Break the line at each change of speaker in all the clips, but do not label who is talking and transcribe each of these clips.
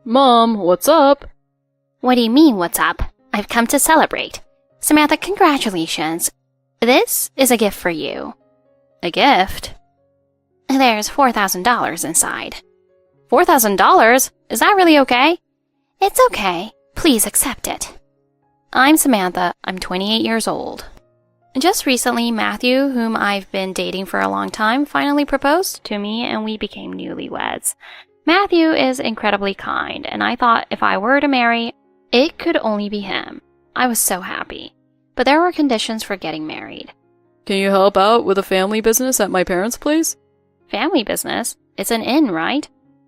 Mom, what's up?
What do you mean, what's up? I've come to celebrate. Samantha, congratulations. This is a gift for you.
A gift?
There's $4,000 inside.
$4,000? Is that really okay?
It's okay. Please accept it.
I'm Samantha. I'm 28 years old.
Just recently, Matthew, whom I've been dating for a long time, finally proposed to me and we became newlyweds. Matthew is incredibly kind, and I thought if I were to marry, it could only be him. I was so happy. But there were conditions for getting married.
Can you help out with a family business at my parents' place?
Family business? It's an inn, right?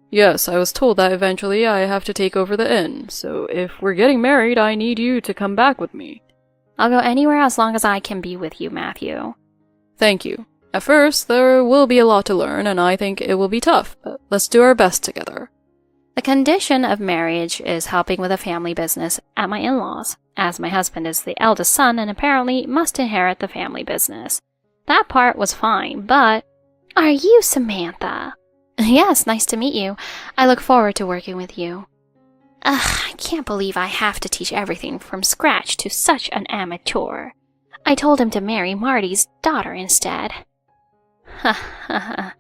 Yes, I was told that eventually I have to take over the inn, so if we're getting married, I need you to come back with me.
I'll go anywhere as long as I can be with you, Matthew.
Thank you. At first, there will be a lot to learn, and I think it will be tough, but let's do our best together.
The condition of marriage is helping with a family business at my in-laws, as my husband is the eldest son and apparently must inherit the family business. That part was fine, but... Are you Samantha? Yes, nice to meet you. I look forward to working with you. I can't believe I have to teach everything from scratch to such an amateur. I told him to marry Marty's daughter instead.
I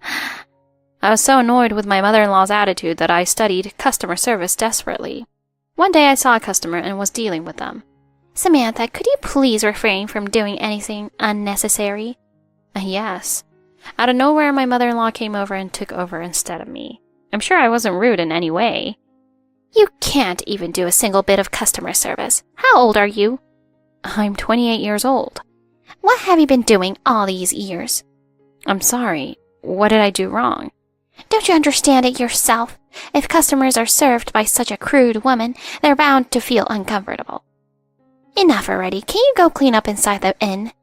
was so annoyed with my mother-in-law's attitude that I studied customer service desperately. One day I saw a customer and was dealing with them.
Samantha, could you please refrain from doing anything unnecessary?
Yes. Out of nowhere, my mother-in-law came over and took over instead of me. I'm sure I wasn't rude in any way.
You can't even do a single bit of customer service. How old are you?
I'm 28 years old.
What have you been doing all these years?
I'm sorry. What did I do wrong?
Don't you understand it yourself? If customers are served by such a crude woman, they're bound to feel uncomfortable. Enough already. Can you go clean up inside the inn?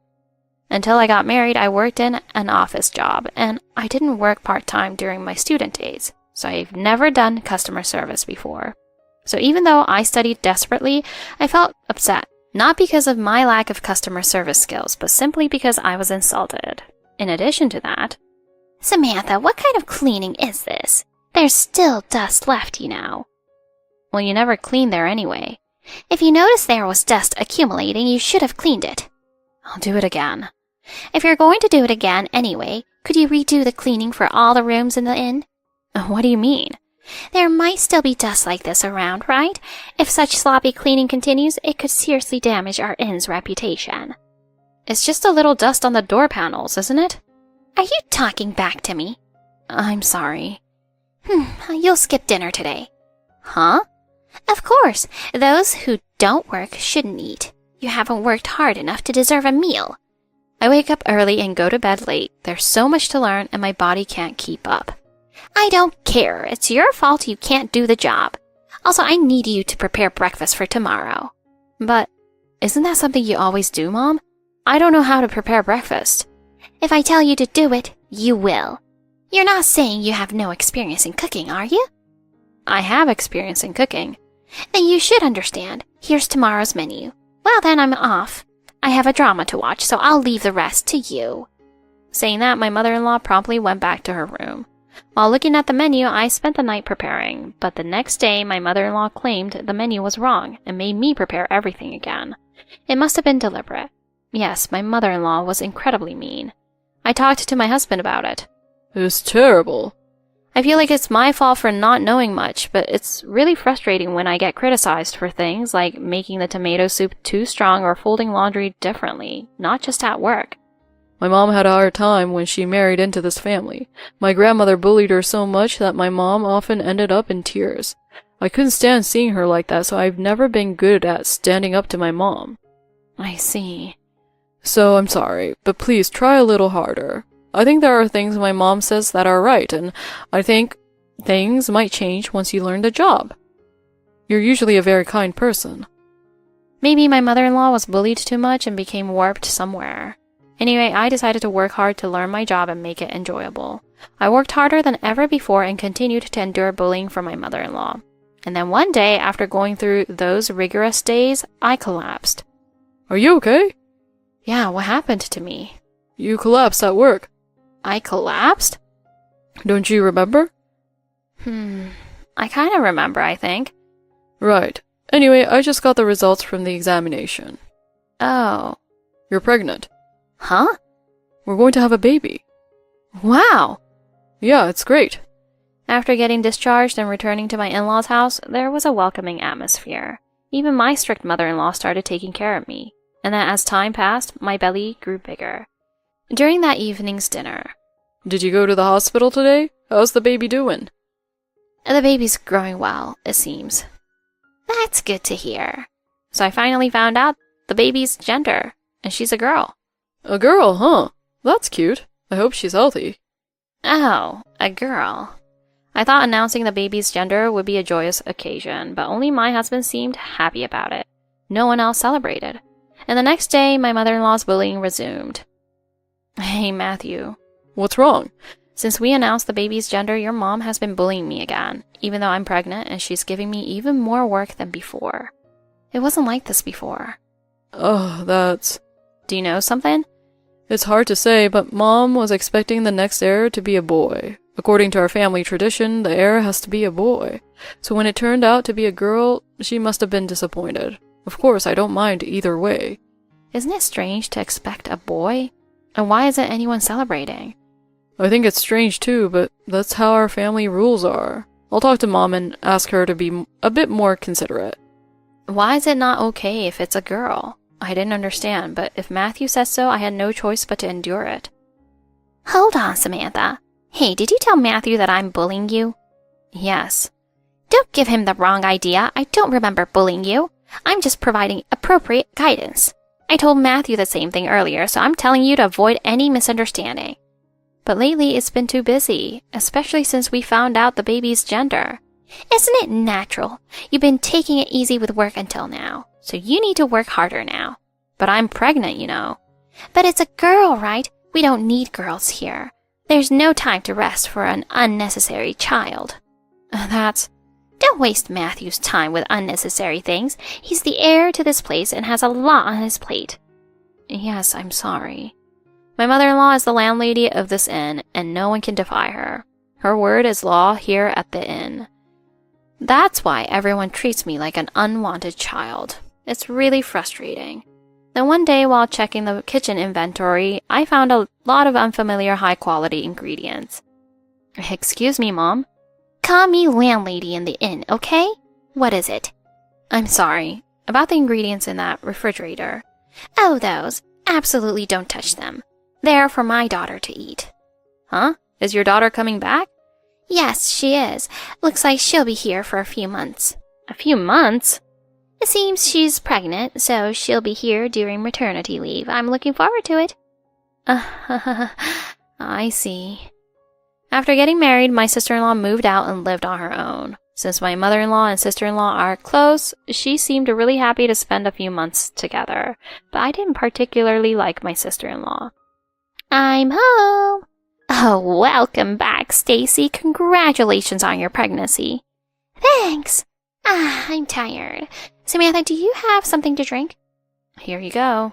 Until I got married, I worked in an office job, and I didn't work part-time during my student days, so I've never done customer service before. So even though I studied desperately, I felt upset. Not because of my lack of customer service skills, but simply because I was insulted. In addition to that...
Samantha, what kind of cleaning is this? There's still dust left, you know.
Well, you never clean there anyway.
If you noticed there was dust accumulating, you should have cleaned it.
I'll do it again.
If you're going to do it again anyway, could you redo the cleaning for all the rooms in the inn?
What do you mean?
There might still be dust like this around, right? If such sloppy cleaning continues, it could seriously damage our inn's reputation.
It's just a little dust on the door panels, isn't it?
Are you talking back to me?
I'm sorry.
You'll skip dinner today.
Huh?
Of course. Those who don't work shouldn't eat. You haven't worked hard enough to deserve a meal.
I wake up early and go to bed late. There's so much to learn and my body can't keep up.
I don't care. It's your fault you can't do the job. Also, I need you to prepare breakfast for tomorrow.
But isn't that something you always do, Mom? I don't know how to prepare breakfast.
If I tell you to do it, you will. You're not saying you have no experience in cooking, are you?
I have experience in cooking.
Then you should understand. Here's tomorrow's menu. Well, then I'm off. I have a drama to watch, so I'll leave the rest to you.
Saying that, my mother-in-law promptly went back to her room. While looking at the menu, I spent the night preparing, but the next day my mother-in-law claimed the menu was wrong and made me prepare everything again. It must have been deliberate. Yes, my mother-in-law was incredibly mean. I talked to my husband about it. It's terrible. I feel like it's my fault for not knowing much, but it's really frustrating when I get criticized for things like making the tomato soup too strong or folding laundry differently, not just at work. My mom had a hard time when she married into this family. My grandmother bullied her so much that my mom often ended up in tears. I couldn't stand seeing her like that, so I've never been good at standing up to my mom. I see. So I'm sorry, but please try a little harder. I think there are things my mom says that are right, and I think things might change once you learn the job. You're usually a very kind person. Maybe my mother-in-law was bullied too much and became warped somewhere. Anyway, I decided to work hard to learn my job and make it enjoyable. I worked harder than ever before and continued to endure bullying from my mother-in-law. And then one day, after going through those rigorous days, I collapsed. Are you okay? Yeah, what happened to me? You collapsed at work. I collapsed? Don't you remember? I kind of remember, I think.
Right. Anyway, I just got the results from the examination.
Oh.
You're pregnant.
Huh?
We're going to have a baby.
Wow.
Yeah, it's great.
After getting discharged and returning to my in-laws' house, there was a welcoming atmosphere. Even my strict mother-in-law started taking care of me, and then as time passed, my belly grew bigger. During that evening's dinner,
Did you go to the hospital today? How's the baby doing?
the baby's growing well, it seems. That's good to hear. So I finally found out the baby's gender, and she's a girl.
A girl, huh? That's cute. I hope she's healthy.
Oh, a girl. I thought announcing the baby's gender would be a joyous occasion, but only my husband seemed happy about it. No one else celebrated. And the next day, my mother-in-law's bullying resumed. Hey, Matthew.
What's wrong?
Since we announced the baby's gender, your mom has been bullying me again, even though I'm pregnant, and she's giving me even more work than before. It wasn't like this before.
Oh, that's...
Do you know something?
It's hard to say, but Mom was expecting the next heir to be a boy. According to our family tradition, the heir has to be a boy. So when it turned out to be a girl, she must have been disappointed. Of course, I don't mind either way.
Isn't it strange to expect a boy? And why isn't anyone celebrating?
I think it's strange too, but that's how our family rules are. I'll talk to Mom and ask her to be a bit more considerate.
Why is it not okay if it's a girl? I didn't understand, but if Matthew says so, I had no choice but to endure it. Hold on, Samantha. Hey, did you tell Matthew that I'm bullying you? Yes. Don't give him the wrong idea. I don't remember bullying you. I'm just providing appropriate guidance. I told Matthew the same thing earlier, so I'm telling you to avoid any misunderstanding. But lately it's been too busy, especially since we found out the baby's gender. Isn't it natural? You've been taking it easy with work until now, so you need to work harder now. But I'm pregnant, you know. But it's a girl, right? We don't need girls here. There's no time to rest for an unnecessary child. Don't waste Matthew's time with unnecessary things. He's the heir to this place and has a lot on his plate. Yes, I'm sorry. My mother-in-law is the landlady of this inn, and no one can defy her. Her word is law here at the inn. That's why everyone treats me like an unwanted child. It's really frustrating. Then one day, while checking the kitchen inventory, I found a lot of unfamiliar high-quality ingredients. Excuse me, Mom. Call me landlady in the inn, okay? What is it? I'm sorry. About the ingredients in that refrigerator. Oh, those. Absolutely don't touch them. They're for my daughter to eat. Huh? Is your daughter coming back? Yes, she is. Looks like she'll be here for a few months. A few months? It seems she's pregnant, so she'll be here during maternity leave. I'm looking forward to it. I see. After getting married, my sister-in-law moved out and lived on her own. Since my mother-in-law and sister-in-law are close, she seemed really happy to spend a few months together, but I didn't particularly like my sister-in-law. I'm home. Oh, welcome back, Stacy. Congratulations on your pregnancy. Thanks. I'm tired. Samantha, do you have something to drink? Here you go.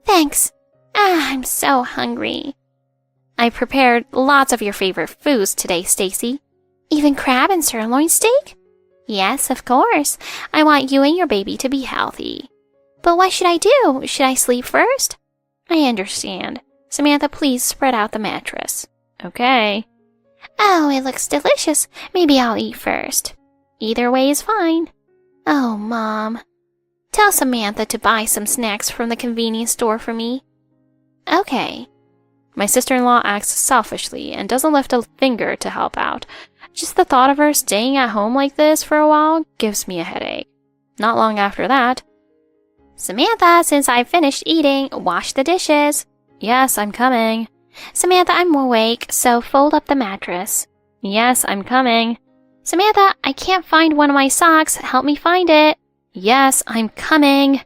Thanks. I'm so hungry. I prepared lots of your favorite foods today, Stacy. Even crab and sirloin steak? Yes, of course. I want you and your baby to be healthy. But what should I do? Should I sleep first? I understand. Samantha, please spread out the mattress. Okay. Oh, it looks delicious. Maybe I'll eat first. Either way is fine. Oh, Mom. Tell Samantha to buy some snacks from the convenience store for me. Okay. My sister-in-law acts selfishly and doesn't lift a finger to help out. Just the thought of her staying at home like this for a while gives me a headache. Not long after that, Samantha, since I've finished eating, wash the dishes. Yes, I'm coming. Samantha, I'm awake, so fold up the mattress. Yes, I'm coming. Samantha, I can't find one of my socks. Help me find it. Yes, I'm coming.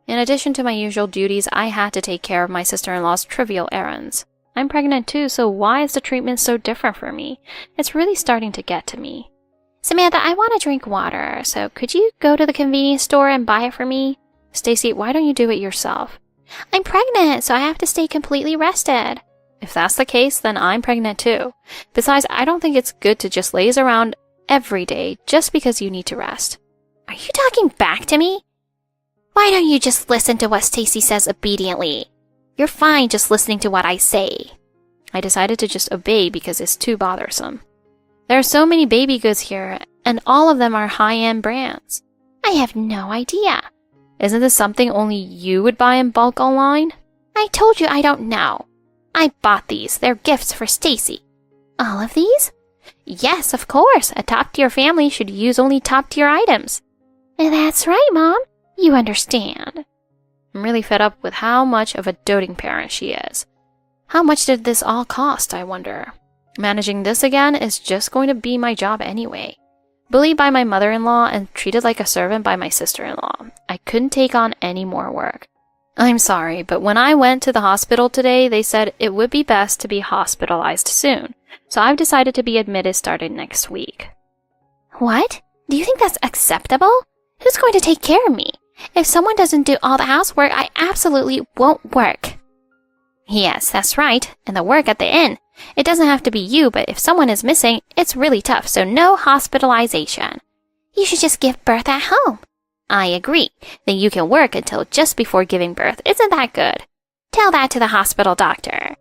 In addition to my usual duties, I had to take care of my sister-in-law's trivial errands. I'm pregnant too, so why is the treatment so different for me? It's really starting to get to me. Samantha, I want to drink water, so could you go to the convenience store and buy it for me? Stacy, why don't you do it yourself? I'm pregnant, so I have to stay completely rested. If that's the case, then I'm pregnant too. Besides, I don't think it's good to just laze around every day just because you need to rest.
Are you talking back to me? Why don't you just listen to what Stacy says obediently? You're fine just listening to what I say.
I decided to just obey because it's too bothersome. There are so many baby goods here, and all of them are high-end brands.
I have no idea.
Isn't this something only you would buy in bulk online?
I told you I don't know. I bought these. They're gifts for Stacy.
All of these?
Yes, of course. A top-tier family should use only top-tier items. That's right, Mom. You understand.
I'm really fed up with how much of a doting parent she is. How much did this all cost, I wonder? Managing this again is just going to be my job anyway. Bullied by my mother-in-law and treated like a servant by my sister-in-law. I couldn't take on any more work. I'm sorry, but when I went to the hospital today, they said it would be best to be hospitalized soon. So I've decided to be admitted starting next week.
What? Do you think that's acceptable? Who's going to take care of me? If someone doesn't do all the housework, I absolutely won't work.
Yes, that's right. And the work at the inn. It doesn't have to be you, but if someone is missing, it's really tough, so no hospitalization.
You should just give birth at home.
I agree. Then you can work until just before giving birth. Isn't that good?
Tell that to the hospital doctor.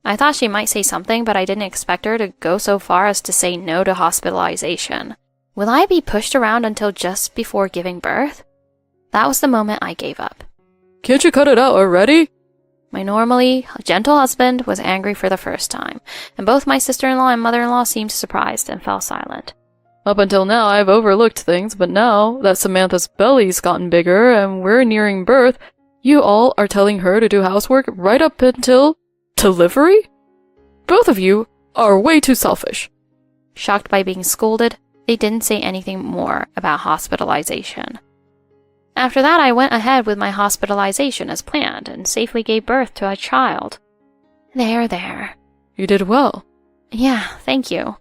I thought she might say something, but I didn't expect her to go so far as to say no to hospitalization. Will I be pushed around until just before giving birth? That was the moment I gave up.
Can't you cut it out already?
My normally gentle husband was angry for the first time, and both my sister-in-law and mother-in-law seemed surprised and fell silent.
Up until now, I've overlooked things, but now that Samantha's belly's gotten bigger and we're nearing birth, you all are telling her to do housework right up until delivery? Both of you are way too selfish.
Shocked by being scolded, they didn't say anything more about hospitalization. After that, I went ahead with my hospitalization as planned and safely gave birth to a child.
There.
You did well.
Yeah, thank you.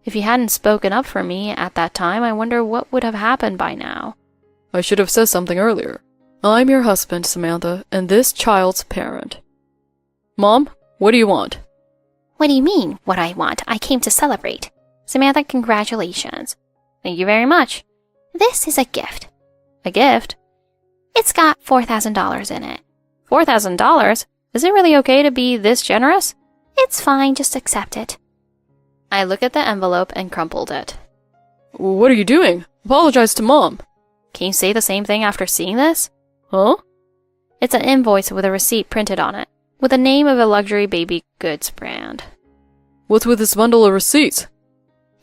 If you hadn't spoken up for me at that time, I wonder what would have happened by now.
I should have said something earlier. I'm your husband, Samantha, and this child's parent. Mom, what do you want?
What do you mean, what I want? I came to celebrate.
Samantha, congratulations. Thank you very much.
This is a gift.
A gift?
It's got $4,000 in it.
$4,000? Is it really okay to be this generous?
It's fine, just accept it.
I looked at the envelope and crumpled it.
What are you doing? Apologize to Mom.
Can you say the same thing after seeing this?
Huh?
It's an invoice with a receipt printed on it, with the name of a luxury baby goods brand.
What's with this bundle of receipts?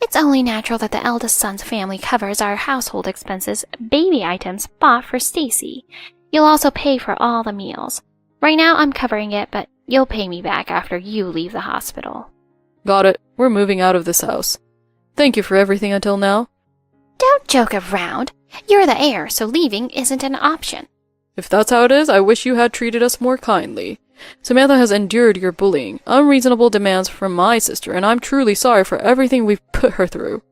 It's only natural that the eldest son's family covers our household expenses, baby items bought for Stacy. You'll also pay for all the meals. Right now I'm covering it, but you'll pay me back after you leave the hospital.
Got it. We're moving out of this house. Thank you for everything until now.
Don't joke around. You're the heir, so leaving isn't an option.
If that's how it is, I wish you had treated us more kindly. Samantha has endured your bullying, unreasonable demands from my sister, and I'm truly sorry for everything we've put her through.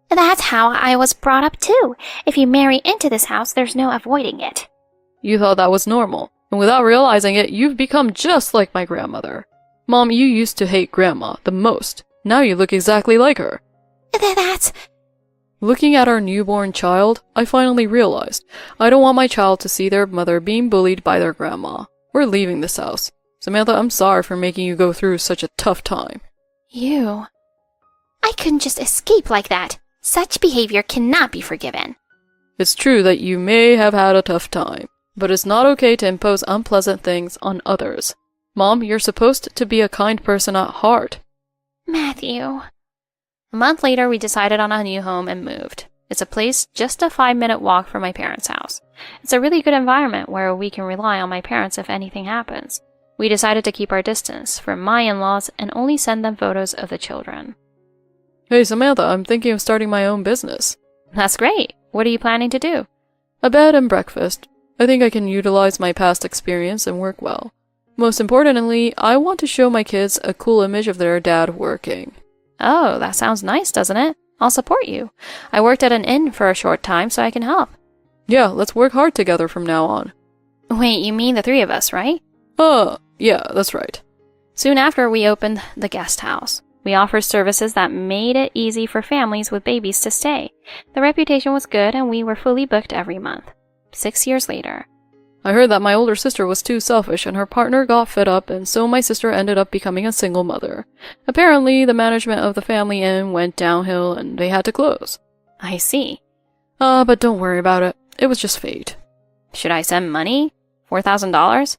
That's how I was brought up too. If you marry into this house, there's no avoiding it.
You thought that was normal, and without realizing it, you've become just like my grandmother. Mom, you used to hate Grandma the most. Now you look exactly like her.
That's...
Looking at our newborn child, I finally realized I don't want my child to see their mother being bullied by their grandma. We're leaving this house. Samantha, I'm sorry for making you go through such a tough time.
You... I couldn't just escape like that. Such behavior cannot be forgiven.
It's true that you may have had a tough time, but it's not okay to impose unpleasant things on others. Mom, you're supposed to be a kind person at heart.
Matthew...
A month later, we decided on a new home and moved. It's a place just a 5-minute walk from my parents' house. It's a really good environment where we can rely on my parents if anything happens. We decided to keep our distance from my in-laws and only send them photos of the children.
Hey Samantha, I'm thinking of starting my own business.
That's great. What are you planning to do?
A bed and breakfast. I think I can utilize my past experience and work well. Most importantly, I want to show my kids a cool image of their dad working.
Oh, that sounds nice, doesn't it? I'll support you. I worked at an inn for a short time, so I can help.
Yeah, let's work hard together from now on.
Wait, you mean the 3 of us, right?
Yeah, that's right.
Soon after, we opened the guest house. We offered services that made it easy for families with babies to stay. The reputation was good and we were fully booked every month. 6 years later.
I heard that my older sister was too selfish and her partner got fed up, and so my sister ended up becoming a single mother. Apparently, the management of the family inn went downhill and they had to close.
I see.
But don't worry about it. It was just fate.
Should I send money? $4,000?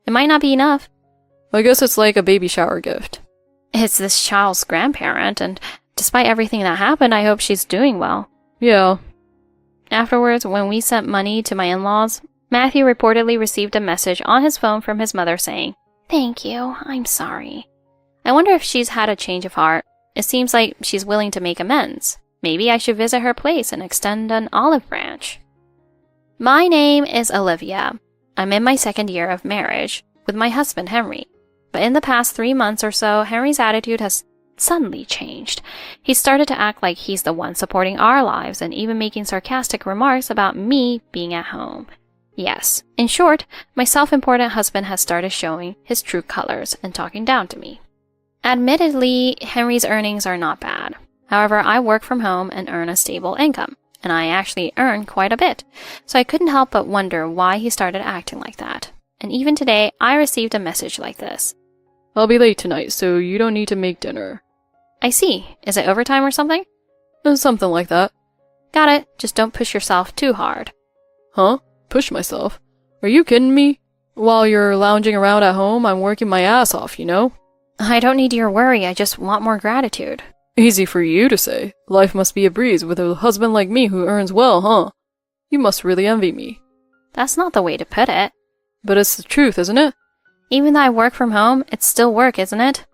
It might not be enough.
I guess it's like a baby shower gift.
It's this child's grandparent, and despite everything that happened, I hope she's doing well.
Yeah.
Afterwards, when we sent money to my in-laws, Matthew reportedly received a message on his phone from his mother saying, "Thank you, I'm sorry." I wonder if she's had a change of heart. It seems like she's willing to make amends. Maybe I should visit her place and extend an olive branch. My name is Olivia. I'm in my 2nd year of marriage with my husband, Henry. But in the past 3 months or so, Henry's attitude has suddenly changed. He started to act like he's the one supporting our lives and even making sarcastic remarks about me being at home. Yes, in short, my self-important husband has started showing his true colors and talking down to me. Admittedly, Henry's earnings are not bad. However, I work from home and earn a stable income, and I actually earn quite a bit, so I couldn't help but wonder why he started acting like that. And even today, I received a message like this.
I'll be late tonight, so you don't need to make dinner.
I see. Is it overtime or something?
Something like that.
Got it. Just don't push yourself too hard.
Huh? Push myself? Are you kidding me? While you're lounging around at home, I'm working my ass off, you know?
I don't need your worry, I just want more gratitude.
Easy for you to say. Life must be a breeze with a husband like me who earns well, huh? You must really envy me.
That's not the way to put it.
But it's the truth, isn't it?
Even though I work from home, it's still work, isn't it?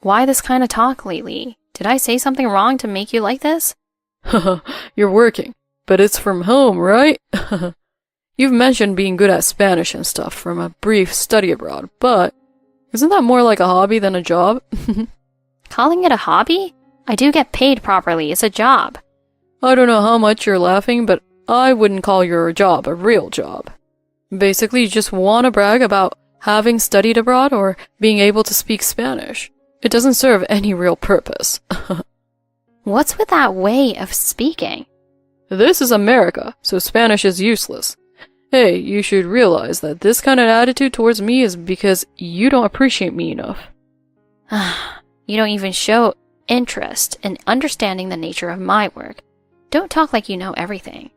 Why this kind of talk lately? Did I say something wrong to make you like this?
Haha, you're working. But it's from home, right? You've mentioned being good at Spanish and stuff from a brief study abroad, but isn't that more like a hobby than a job?
Calling it a hobby? I do get paid properly, it's a job.
I don't know how much you're laughing, but I wouldn't call your job a real job. Basically, you just want to brag about having studied abroad or being able to speak Spanish. It doesn't serve any real purpose.
What's with that way of speaking?
This is America, so Spanish is useless. Hey, you should realize that this kind of attitude towards me is because you don't appreciate me enough.
You don't even show interest in understanding the nature of my work. Don't talk like you know everything.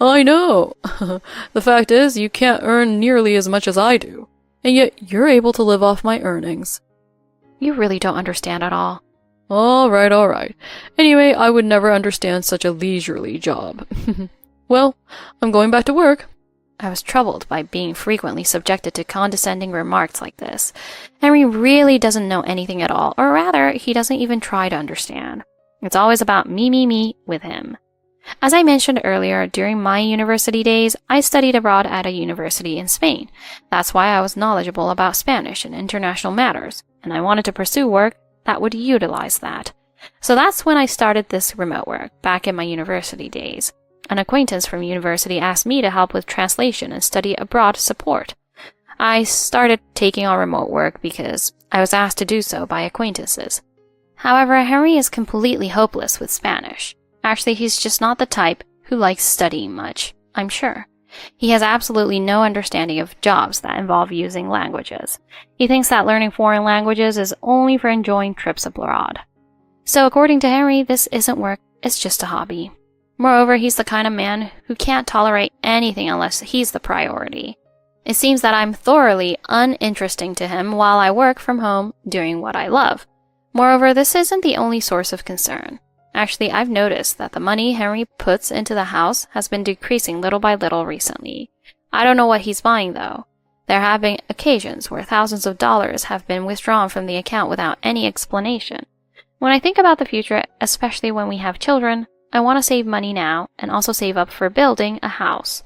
I know. The fact is, you can't earn nearly as much as I do, and yet you're able to live off my earnings.
You really don't understand at all.
Alright. Anyway, I would never understand such a leisurely job. Well, I'm going back to work.
I was troubled by being frequently subjected to condescending remarks like this. Henry really doesn't know anything at all, or rather, he doesn't even try to understand. It's always about me with him. As I mentioned earlier, during my university days, I studied abroad at a university in Spain. That's why I was knowledgeable about Spanish and international matters, and I wanted to pursue work that would utilize that. So that's when I started this remote work, back in my university days. An acquaintance from university asked me to help with translation and study abroad support. I started taking on remote work because I was asked to do so by acquaintances. However, Henry is completely hopeless with Spanish. Actually, he's just not the type who likes studying much, I'm sure. He has absolutely no understanding of jobs that involve using languages. He thinks that learning foreign languages is only for enjoying trips abroad. So according to Henry, this isn't work, it's just a hobby. Moreover, he's the kind of man who can't tolerate anything unless he's the priority. It seems that I'm thoroughly uninteresting to him while I work from home doing what I love. Moreover, this isn't the only source of concern. Actually, I've noticed that the money Henry puts into the house has been decreasing little by little recently. I don't know what he's buying though. There have been occasions where thousands of dollars have been withdrawn from the account without any explanation. When I think about the future, especially when we have children, I want to save money now and also save up for building a house.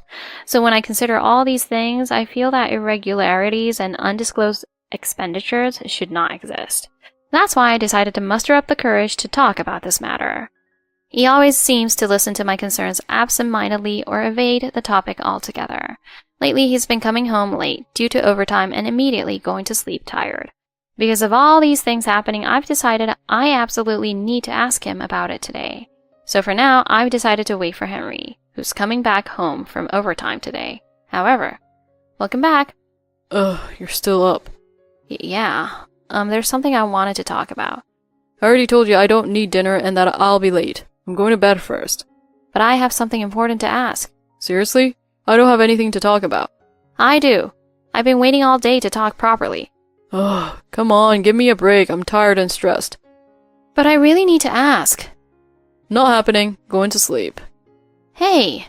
So when I consider all these things, I feel that irregularities and undisclosed expenditures should not exist. That's why I decided to muster up the courage to talk about this matter. He always seems to listen to my concerns absent-mindedly or evade the topic altogether. Lately, he's been coming home late due to overtime and immediately going to sleep tired. Because of all these things happening, I've decided I absolutely need to ask him about it today. So for now, I've decided to wait for Henry, who's coming back home from overtime today. However, welcome back.
You're still up.
Yeah. There's something I wanted to talk about.
I already told you I don't need dinner and that I'll be late. I'm going to bed first.
But I have something important to ask.
Seriously? I don't have anything to talk about.
I do. I've been waiting all day to talk properly.
Ugh, come on, give me a break. I'm tired and stressed.
But I really need to ask.
Not happening. Going to sleep.
Hey!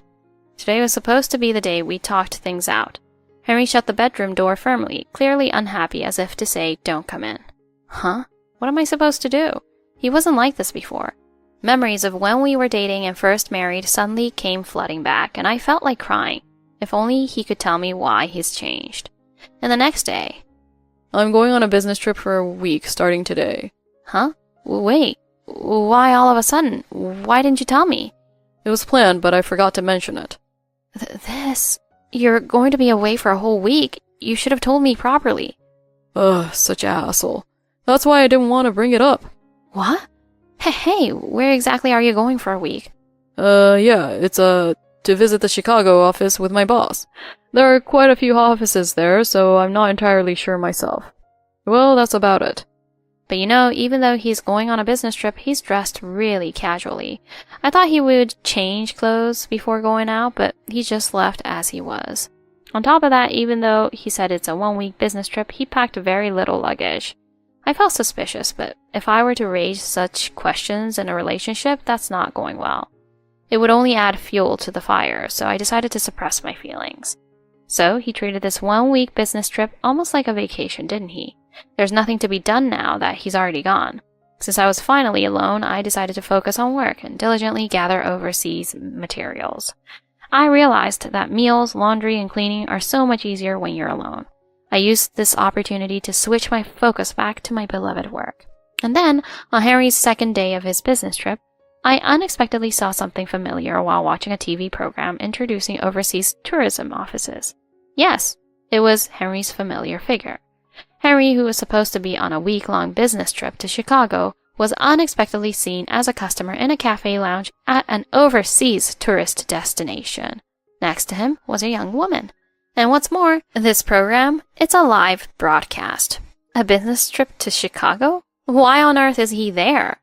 Today was supposed to be the day we talked things out. Henry shut the bedroom door firmly, clearly unhappy, as if to say, don't come in. Huh? What am I supposed to do? He wasn't like this before. Memories of when we were dating and first married suddenly came flooding back, and I felt like crying. If only he could tell me why he's changed. And the next day...
I'm going on a business trip for a week, starting today.
Huh? Wait. Why all of a sudden? Why didn't you tell me?
It was planned, but I forgot to mention it.
This... You're going to be away for a whole week. You should have told me properly.
Ugh, such an asshole. That's why I didn't want to bring it up.
What? Hey, where exactly are you going for a week?
Yeah, it's, to visit the Chicago office with my boss. There are quite a few offices there, so I'm not entirely sure myself. Well, that's about it.
But you know, even though he's going on a business trip, he's dressed really casually. I thought he would change clothes before going out, but he just left as he was. On top of that, even though he said it's a 1-week business trip, he packed very little luggage. I felt suspicious, but if I were to raise such questions in a relationship, that's not going well. It would only add fuel to the fire, so I decided to suppress my feelings. So he treated this 1-week business trip almost like a vacation, didn't he? There's nothing to be done now that he's already gone. Since I was finally alone, I decided to focus on work and diligently gather overseas materials. I realized that meals, laundry, and cleaning are so much easier when you're alone. I used this opportunity to switch my focus back to my beloved work. And then, on Henry's second day of his business trip, I unexpectedly saw something familiar while watching a TV program introducing overseas tourism offices. Yes, it was Henry's familiar figure. Henry, who was supposed to be on a week-long business trip to Chicago, was unexpectedly seen as a customer in a cafe lounge at an overseas tourist destination. Next to him was a young woman. And what's more, this program, it's a live broadcast. A business trip to Chicago? Why on earth is he there?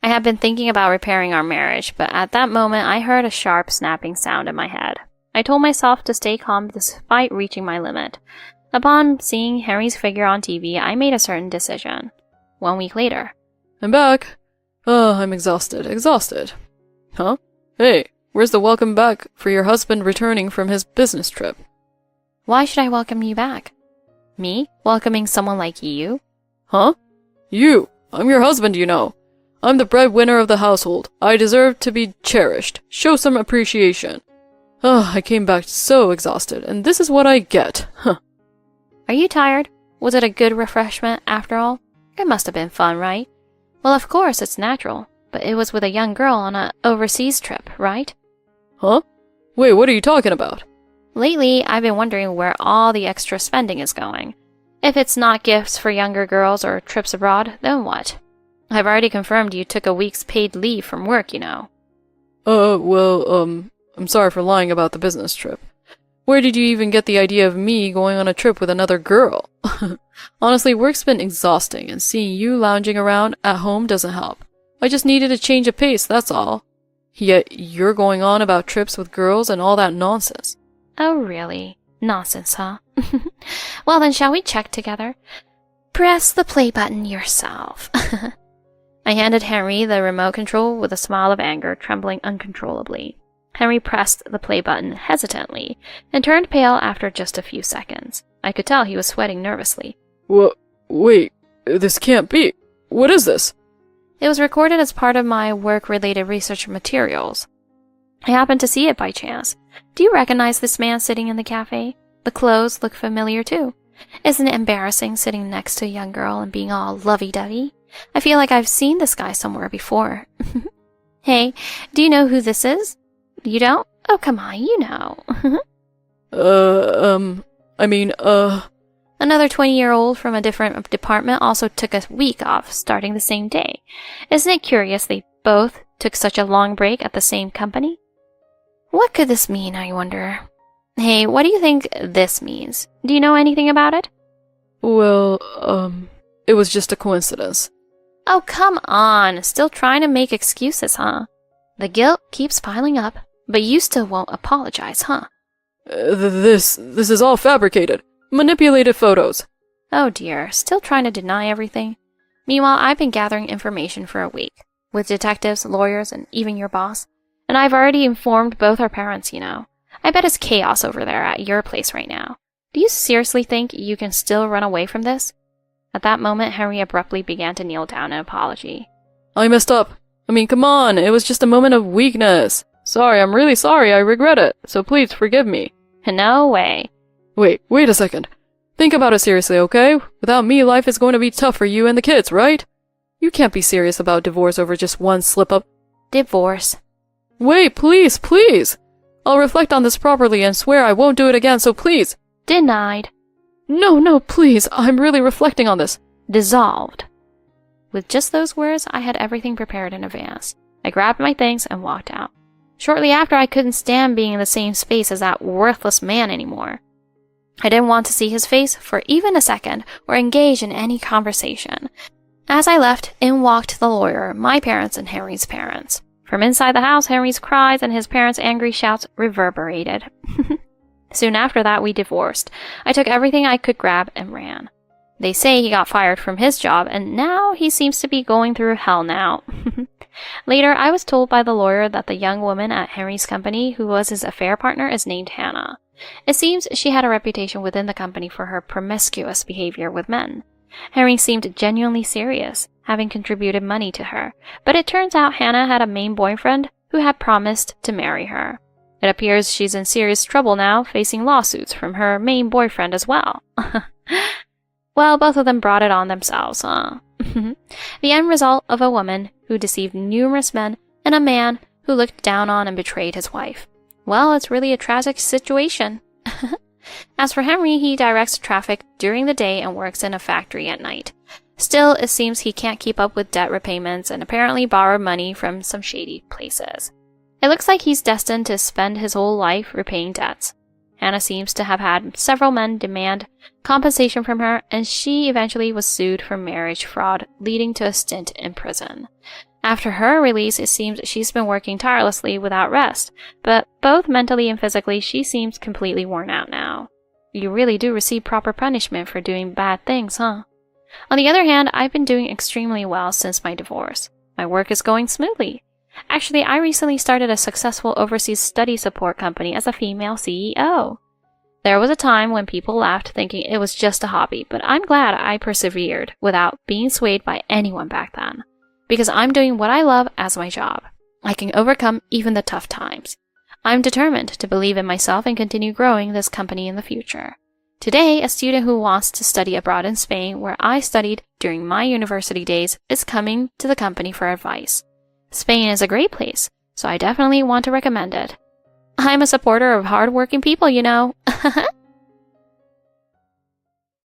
I had been thinking about repairing our marriage, but at that moment I heard a sharp snapping sound in my head. I told myself to stay calm despite reaching my limit. Upon seeing Henry's figure on TV, I made a certain decision. 1 week later.
I'm back. Oh, I'm exhausted. Huh? Hey, where's the welcome back for your husband returning from his business trip?
Why should I welcome you back? Me? Welcoming someone like you?
Huh? You! I'm your husband, you know. I'm the breadwinner of the household. I deserve to be cherished. Show some appreciation. I came back so exhausted, and this is what I get. Huh.
Are you tired? Was it a good refreshment after all? It must have been fun, right? Well, of course, it's natural. But it was with a young girl on an overseas trip, right?
Huh? Wait, what are you talking about?
Lately, I've been wondering where all the extra spending is going. If it's not gifts for younger girls or trips abroad, then what? I've already confirmed you took a week's paid leave from work, you know.
I'm sorry for lying about the business trip. Where did you even get the idea of me going on a trip with another girl? Honestly, work's been exhausting, and seeing you lounging around at home doesn't help. I just needed a change of pace, that's all. Yet you're going on about trips with girls and all that nonsense.
Oh, really? Nonsense, huh? Well, then shall we check together? Press the play button yourself. I handed Henry the remote control with a smile of anger, trembling uncontrollably. Henry pressed the play button hesitantly and turned pale after just a few seconds. I could tell he was sweating nervously.
Wait, this can't be. What is this?
It was recorded as part of my work-related research materials. I happened to see it by chance. Do you recognize this man sitting in the cafe? The clothes look familiar too. Isn't it embarrassing sitting next to a young girl and being all lovey-dovey? I feel like I've seen this guy somewhere before. Hey, do you know who this is? You don't? Oh, come on, you know. Another 20-year-old from a different department also took a week off, starting the same day. Isn't it curious they both took such a long break at the same company? What could this mean, I wonder? Hey, what do you think this means? Do you know anything about it?
Well, it was just a coincidence.
Oh, come on. Still trying to make excuses, huh? The guilt keeps piling up, but you still won't apologize, huh?
This is all fabricated. Manipulated photos.
Oh dear, still trying to deny everything? Meanwhile, I've been gathering information for a week, with detectives, lawyers, and even your boss. And I've already informed both our parents, you know. I bet it's chaos over there at your place right now. Do you seriously think you can still run away from this? At that moment, Henry abruptly began to kneel down in apology.
I messed up. I mean, come on, it was just a moment of weakness. Sorry, I'm really sorry, I regret it. So please forgive me.
No way.
Wait a second. Think about it seriously, okay? Without me, life is going to be tough for you and the kids, right? You can't be serious about divorce over just one slip-up.
Divorce.
Wait, please. I'll reflect on this properly and swear I won't do it again, so please.
Denied.
No, please. I'm really reflecting on this.
Dissolved. With just those words, I had everything prepared in advance. I grabbed my things and walked out. Shortly after, I couldn't stand being in the same space as that worthless man anymore. I didn't want to see his face for even a second or engage in any conversation. As I left, in walked the lawyer, my parents, and Henry's parents. From inside the house, Henry's cries and his parents' angry shouts reverberated. Soon after that, we divorced. I took everything I could grab and ran. They say he got fired from his job, and now he seems to be going through hell now. Later, I was told by the lawyer that the young woman at Henry's company who was his affair partner is named Hannah. It seems she had a reputation within the company for her promiscuous behavior with men. Henry seemed genuinely serious, having contributed money to her, but it turns out Hannah had a main boyfriend who had promised to marry her. It appears she's in serious trouble now, facing lawsuits from her main boyfriend as well. Well, both of them brought it on themselves, huh? The end result of a woman who deceived numerous men and a man who looked down on and betrayed his wife. Well, it's really a tragic situation. As for Henry, he directs traffic during the day and works in a factory at night. Still, it seems he can't keep up with debt repayments and apparently borrowed money from some shady places. It looks like he's destined to spend his whole life repaying debts. Hannah seems to have had several men demand compensation from her, and she eventually was sued for marriage fraud, leading to a stint in prison. After her release, it seems she's been working tirelessly without rest, but both mentally and physically, she seems completely worn out now. You really do receive proper punishment for doing bad things, huh? On the other hand, I've been doing extremely well since my divorce. My work is going smoothly. Actually, I recently started a successful overseas study support company as a female CEO. There was a time when people laughed thinking it was just a hobby, but I'm glad I persevered without being swayed by anyone back then. Because I'm doing what I love as my job. I can overcome even the tough times. I'm determined to believe in myself and continue growing this company in the future. Today, a student who wants to study abroad in Spain, where I studied during my university days, is coming to the company for advice. Spain is a great place, so I definitely want to recommend it. I'm a supporter of hard-working people, you know.